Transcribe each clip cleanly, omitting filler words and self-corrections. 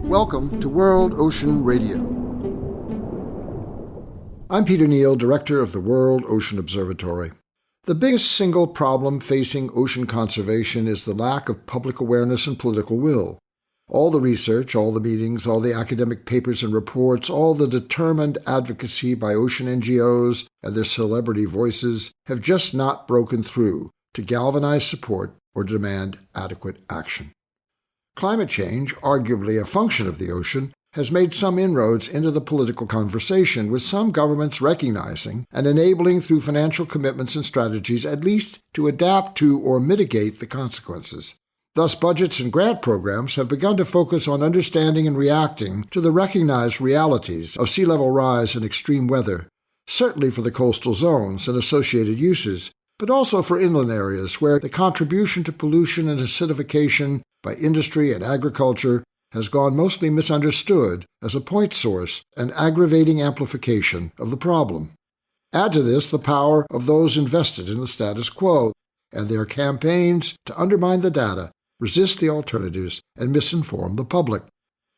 Welcome to World Ocean Radio. I'm Peter Neill, director of the World Ocean Observatory. The biggest single problem facing ocean conservation is the lack of public awareness and political will. All the research, all the meetings, all the academic papers and reports, all the determined advocacy by ocean NGOs and their celebrity voices have just not broken through to galvanize support or demand adequate action. Climate change, arguably a function of the ocean, has made some inroads into the political conversation, with some governments recognizing and enabling through financial commitments and strategies at least to adapt to or mitigate the consequences. Thus, budgets and grant programs have begun to focus on understanding and reacting to the recognized realities of sea level rise and extreme weather, certainly for the coastal zones and associated uses, but also for inland areas where the contribution to pollution and acidification by industry and agriculture has gone mostly misunderstood as a point source and aggravating amplification of the problem. Add to this the power of those invested in the status quo and their campaigns to undermine the data, resist the alternatives, and misinform the public.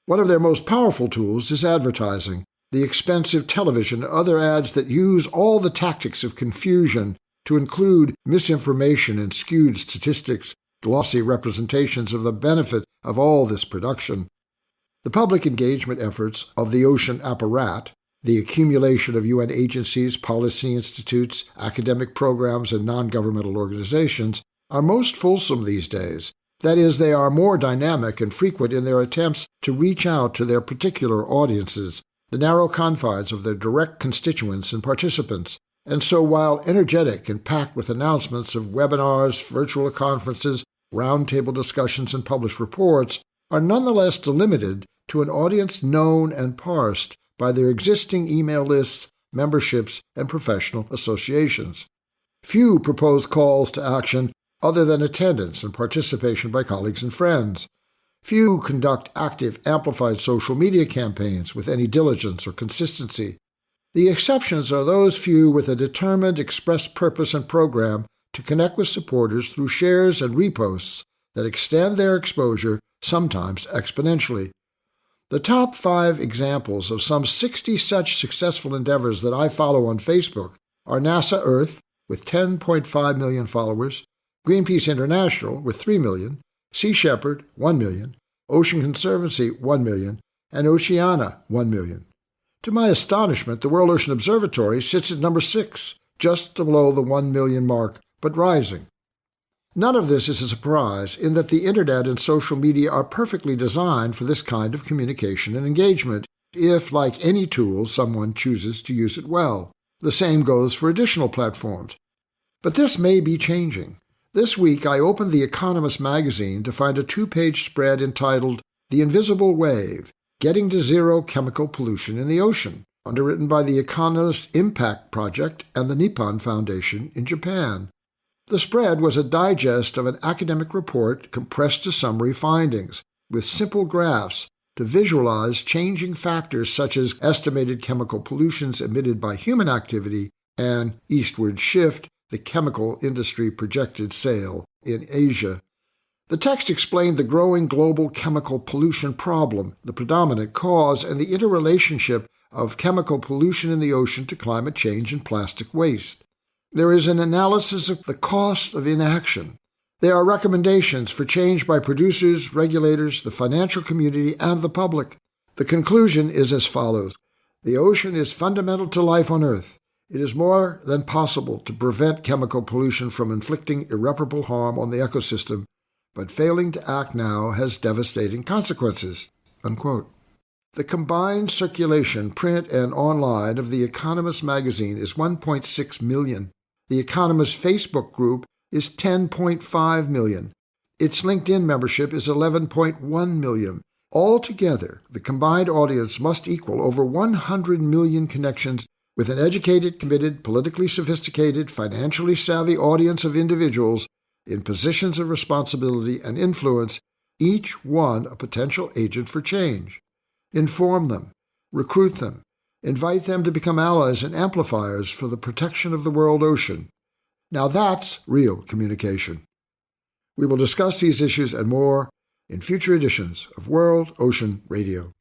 One of their most powerful tools is advertising, the expensive television and other ads that use all the tactics of confusion to include misinformation and skewed statistics, glossy representations of the benefit of all this production. The public engagement efforts of the ocean apparat, the accumulation of UN agencies, policy institutes, academic programs, and non-governmental organizations, are most fulsome these days. That is, they are more dynamic and frequent in their attempts to reach out to their particular audiences, the narrow confines of their direct constituents and participants. And so while energetic and packed with announcements of webinars, virtual conferences, roundtable discussions, and published reports, are nonetheless delimited to an audience known and parsed by their existing email lists, memberships, and professional associations. Few propose calls to action other than attendance and participation by colleagues and friends. Few conduct active, amplified social media campaigns with any diligence or consistency. The exceptions are those few with a determined express purpose and program to connect with supporters through shares and reposts that extend their exposure, sometimes exponentially. The top 5 examples of some 60 such successful endeavors that I follow on Facebook are NASA Earth, with 10.5 million followers, Greenpeace International, with 3 million, Sea Shepherd, 1 million, Ocean Conservancy, 1 million, and Oceana, 1 million. To my astonishment, the World Ocean Observatory sits at number 6, just below the 1 million mark, but rising. None of this is a surprise, in that the Internet and social media are perfectly designed for this kind of communication and engagement, if, like any tool, someone chooses to use it well. The same goes for additional platforms. But this may be changing. This week I opened the Economist Magazine to find a 2-page spread entitled The Invisible Wave, Getting to Zero Chemical Pollution in the Ocean, underwritten by the Economist Impact Project and the Nippon Foundation in Japan. The spread was a digest of an academic report compressed to summary findings, with simple graphs to visualize changing factors such as estimated chemical pollutions emitted by human activity and eastward shift, the chemical industry projected sale in Asia. The text explained the growing global chemical pollution problem, the predominant cause, and the interrelationship of chemical pollution in the ocean to climate change and plastic waste. There is an analysis of the cost of inaction. There are recommendations for change by producers, regulators, the financial community, and the public. The conclusion is as follows. The ocean is fundamental to life on Earth. It is more than possible to prevent chemical pollution from inflicting irreparable harm on the ecosystem, but failing to act now has devastating consequences." Unquote. The combined circulation, print and online, of the Economist magazine is 1.6 million. The Economist Facebook group is 10.5 million. Its LinkedIn membership is 11.1 million. Altogether, the combined audience must equal over 100 million connections with an educated, committed, politically sophisticated, financially savvy audience of individuals in positions of responsibility and influence, each one a potential agent for change. Inform them, recruit them, invite them to become allies and amplifiers for the protection of the world ocean. Now that's real communication. We will discuss these issues and more in future editions of World Ocean Radio.